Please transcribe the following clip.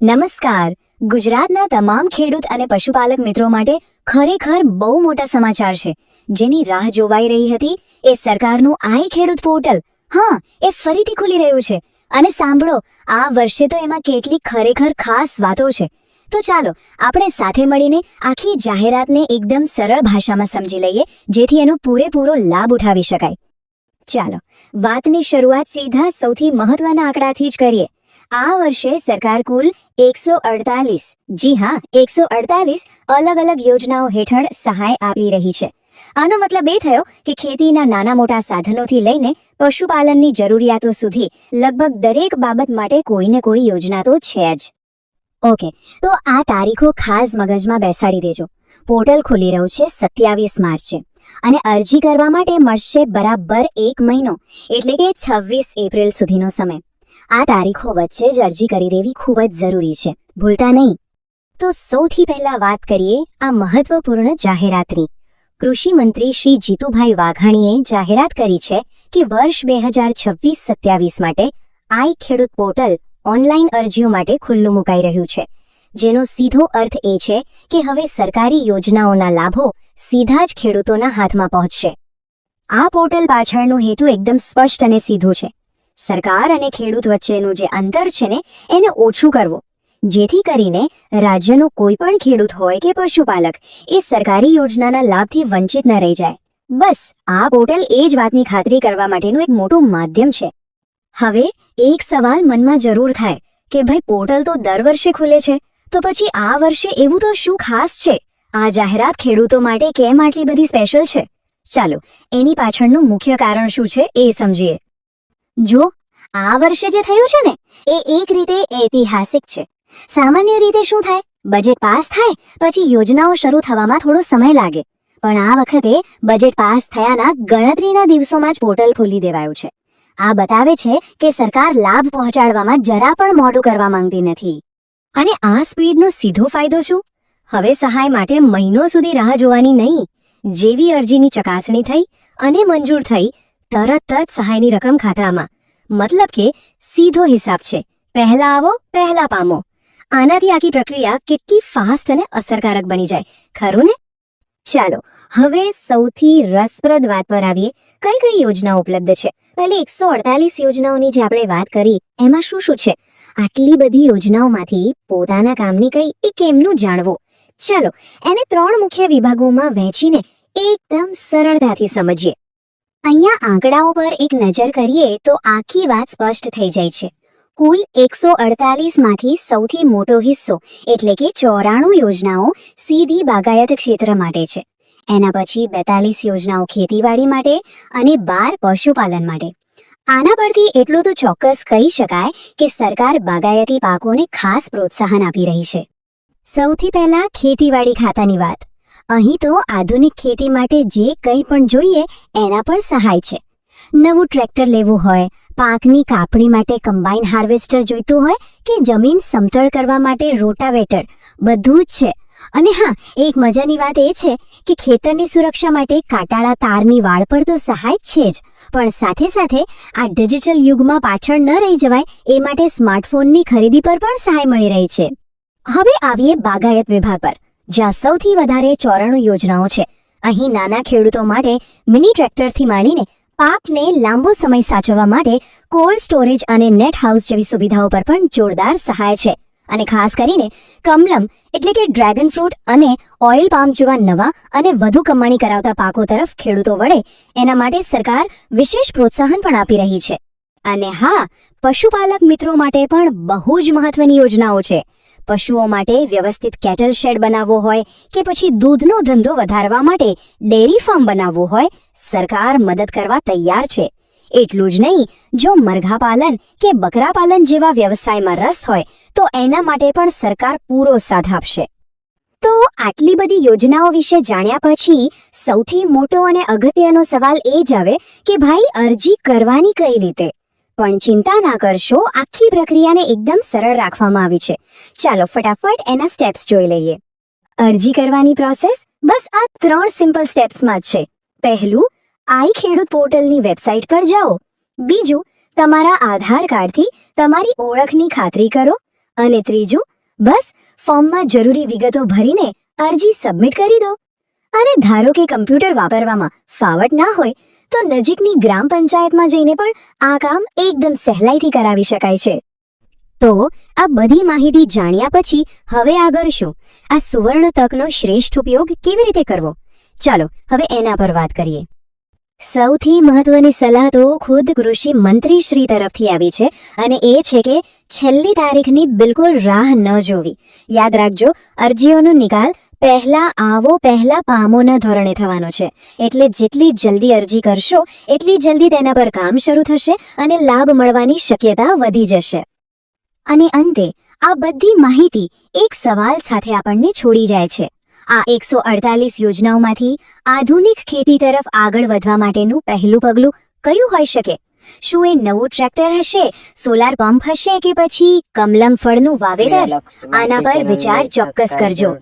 નમસ્કાર. ગુજરાતના તમામ ખેડૂત અને પશુપાલક મિત્રો માટે ખરેખર બહુ મોટા સમાચાર છે, જેની રાહ જોવાઈ રહી હતી. એ સરકારનું આઈ ખેડૂત પોર્ટલ, હા, એ ફરીથી ખુલી રહ્યું છે. અને સાંભળો, આ વર્ષે તો એમાં કેટલી ખરેખર ખાસ વાતો છે. તો ચાલો આપણે સાથે મળીને આખી જાહેરાતને એકદમ સરળ ભાષામાં સમજી લઈએ, જેથી એનો પૂરેપૂરો લાભ ઉઠાવી શકાય. ચાલો વાતની શરૂઆત સીધા સૌથી મહત્વના આંકડાથી જ કરીએ. આ વર્ષે સરકાર કુલ 148, જી હા, 148 અલગ અલગ યોજનાઓ હેઠળ સહાય આપી રહી છે. આનો મતલબ એ થયો કે ખેતીના નાના મોટા સાધનોથી લઈને પશુપાલનની જરૂરિયાતો સુધી લગભગ દરેક બાબત માટે કોઈને કોઈ યોજના તો છે જ. ઓકે, તો આ તારીખો ખાસ મગજમાં બેસાડી દેજો. પોર્ટલ ખુલી રહ્યું છે 27 માર્ચે અને અરજી કરવા માટે મળશે બરાબર 1 મહિનો, એટલે કે 26 એપ્રિલ સુધીનો સમય. આ તારીખો વચ્ચે જ અરજી કરી દેવી ખૂબ જ જરૂરી છે, ભૂલતા નહીં. તો સૌથી પહેલા વાત કરીએ આ મહત્વપૂર્ણ જાહેરાતની. કૃષિ મંત્રી શ્રી જીતુભાઈ વાઘાણીએ જાહેરાત કરી છે કે વર્ષ 2026-27 માટે આઈ ખેડૂત પોર્ટલ ઓનલાઈન અરજીઓ માટે ખુલ્લું મુકાઈ રહ્યું છે, જેનો સીધો અર્થ એ છે કે હવે સરકારી યોજનાઓના લાભો સીધા જ ખેડૂતોના હાથમાં પહોંચશે. આ પોર્ટલ પાછળનો હેતુ એકદમ સ્પષ્ટ અને સીધો છે. સરકાર અને ખેડૂત વચ્ચેનું જે અંતર છે ને, એને ઓછું કરવું, જેથી કરીને રાજ્યનો કોઈ પણ ખેડૂત હોય કે પશુપાલક એ સરકારી યોજનાના લાભથી વંચિત ન રહી જાય. બસ આ પોર્ટલ એ જ વાતની ખાતરી કરવા માટેનું એક મોટું માધ્યમ છે. હવે એક સવાલ મનમાં જરૂર થાય કે ભાઈ, પોર્ટલ તો દર વર્ષે ખુલે છે, તો પછી આ વર્ષે એવું તો શું ખાસ છે? આ જાહેરાત ખેડૂતો માટે કેમ આટલી બધી સ્પેશિયલ છે? ચાલો એની પાછળનું મુખ્ય કારણ શું છે એ સમજીએ. જો આ વર્ષે જે થયું છે ને, એ એક રીતે ઐતિહાસિક છે. સામાન્ય રીતે શું થાય, બજેટ પાસ થાય પછી યોજનાઓ શરૂ થવામાં થોડો સમય લાગે, પણ આ વખતે બજેટ પાસ થયાના ગણતરીના દિવસોમાં જ પોર્ટલ ખોલી દેવાયું છે. આ બતાવે છે કે સરકાર લાભ પહોંચાડવામાં જરા પણ મોડું કરવા માંગતી નથી. અને આ સ્પીડનો સીધો ફાયદો શું? હવે સહાય માટે મહિનો સુધી રાહ જોવાની નહીં. જેવી અરજીની ચકાસણી થઈ અને મંજૂર થઈ, તરત જ સહાયની રકમ ખાતામાં. મતલબ કે સીધો હિસાબ છે, પહેલા આવો પહેલા પામો. આનાથી આખી પ્રક્રિયા કેટલી ફાસ્ટ અને અસરકારક બની જાય, ખરું ને? ચાલો હવે સૌથી રસપ્રદ વાત પર આવીએ. કઈ કઈ યોજનાઓ ઉપલબ્ધ છે? પહેલી 148 યોજનાઓની જે આપણે વાત કરી, એમાં શું શું છે? આટલી બધી યોજનાઓમાંથી પોતાના કામની કઈ એ કેમનું જાણવું? ચાલો એને 3 મુખ્ય વિભાગોમાં વહેંચીને એકદમ સરળતાથી સમજીએ. અહીંયા આંકડાઓ પર એક નજર કરીએ તો આખી વાત સ્પષ્ટ થઈ જાય છે. કુલ 148 માંથી સૌથી મોટો હિસ્સો એટલે કે 94 યોજનાઓ સીધી બાગાયત ક્ષેત્ર માટે છે. એના પછી 42 યોજનાઓ ખેતીવાડી માટે અને 12 પશુપાલન માટે. આના પરથી એટલું તો ચોક્કસ કહી શકાય કે સરકાર બાગાયતી પાકોને ખાસ પ્રોત્સાહન આપી રહી છે. સૌથી પહેલા ખેતીવાડી ખાતાની વાત. અહીં તો આધુનિક ખેતી માટે જે કંઈ પણ જોઈએ એના પર સહાય છે. નવું ટ્રેક્ટર લેવું હોય, પાકની કાપણી માટે કમ્બાઈન હાર્વેસ્ટર જોઈતું હોય કે જમીન સમતળ કરવા માટે રોટાવેટર, બધું જ છે. અને હા, એક મજાની વાત એ છે કે ખેતરની સુરક્ષા માટે કાંટાળા તારની વાડ પર તો સહાય છે જ, પણ સાથે સાથે આ ડિજિટલ યુગમાં પાછળ ન રહી જવાય એ માટે સ્માર્ટફોનની ખરીદી પર પણ સહાય મળી રહી છે. હવે આવીએ બાગાયત વિભાગ પર, જ્યાં સૌથી વધારે 94 યોજનાઓ છે. અહીં નાના ખેડૂતો માટે મિની ટ્રેક્ટરથી માંડીને પાકને લાંબો સમય સાચવવા માટે કોલ્ડ સ્ટોરેજ અને નેટ હાઉસ જેવી સુવિધાઓ પર પણ જોરદાર સહાય છે. અને ખાસ કરીને કમલમ એટલે કે ડ્રેગન ફ્રૂટ અને ઓઇલ પામ જેવા નવા અને વધુ કમાણી કરાવતા પાકો તરફ ખેડૂતો વળે એના માટે સરકાર વિશેષ પ્રોત્સાહન પણ આપી રહી છે. અને હા, પશુપાલક મિત્રો માટે પણ બહુ જ મહત્વની યોજનાઓ છે. પશુઓ માટે વ્યવસ્થિત કેટલ શેડ બનાવવો હોય કે પછી દૂધનો ધંધો વધારવા માટે ડેરી ફાર્મ બનાવવું હોય, સરકાર મદદ કરવા તૈયાર છે. એટલું જ નહીં, જો મરઘા પાલન કે બકરા પાલન જેવા વ્યવસાયમાં રસ હોય તો એના માટે પણ સરકાર પૂરો સાથ આપશે. તો આટલી બધી યોજનાઓ વિશે જાણ્યા પછી સૌથી મોટો અને અગત્યનો સવાલ એ જ આવે કે ભાઈ, અરજી કરવાની કઈ રીતે? પણ ચિંતા ના કરશો, આખી પ્રક્રિયાને એકદમ સરળ રાખવામાં આવી છે. ચાલો ફટાફટ એના સ્ટેપ્સ જોઈ લઈએ. અરજી કરવાની પ્રોસેસ બસ આ 3 સિમ્પલ સ્ટેપ્સમાં જ છે. પહેલું, આઈ ખેડૂત પોર્ટલની વેબસાઇટ પર જાઓ. બીજું, તમારા આધાર કાર્ડથી તમારી ઓળખની ખાતરી કરો. અને ત્રીજું, બસ ફોર્મમાં જરૂરી વિગતો ભરીને અરજી સબમિટ કરી દો. અને ધારો કે કમ્પ્યુટર વાપરવામાં ફાવટ ના હોય તો નજીકની ગ્રામ પંચાયતમાં જઈને પણ આ કામ એકદમ સહેલાઈથી કરાવી શકાય છે. તો આ બધી માહિતી જાણ્યા પછી હવે આગળ શું? આ સુવર્ણ તકનો શ્રેષ્ઠ ઉપયોગ કેવી રીતે કરવો? ચાલો હવે એના પર વાત કરીએ. સૌથી મહત્વની સલાહ તો ખુદ કૃષિ મંત્રી શ્રી તરફથી આવી છે અને એ છે કે છેલ્લી તારીખની બિલકુલ રાહ ન જોવી. યાદ રાખજો, અરજીઓનો નિકાલ પહેલા આવો પહેલા પામોના ધોરણે થવાનો છે. એટલે જેટલી જલ્દી અરજી કરશો એટલી જલ્દી તેના પર કામ શરૂ થશે અને લાભ મળવાની શક્યતા વધી જશે. અને અંતે આ બધી માહિતી એક સવાલ સાથે આપણને છોડી જાય છે. આ 148 યોજનાઓમાંથી આધુનિક ખેતી તરફ આગળ વધવા માટેનું પહેલું પગલું કયું હોઈ શકે? શું એ નવું ટ્રેક્ટર હશે, સોલાર પંપ હશે કે પછી કમલમ ફળનું વાવેતર? આના પર વિચાર ચોક્કસ કરજો.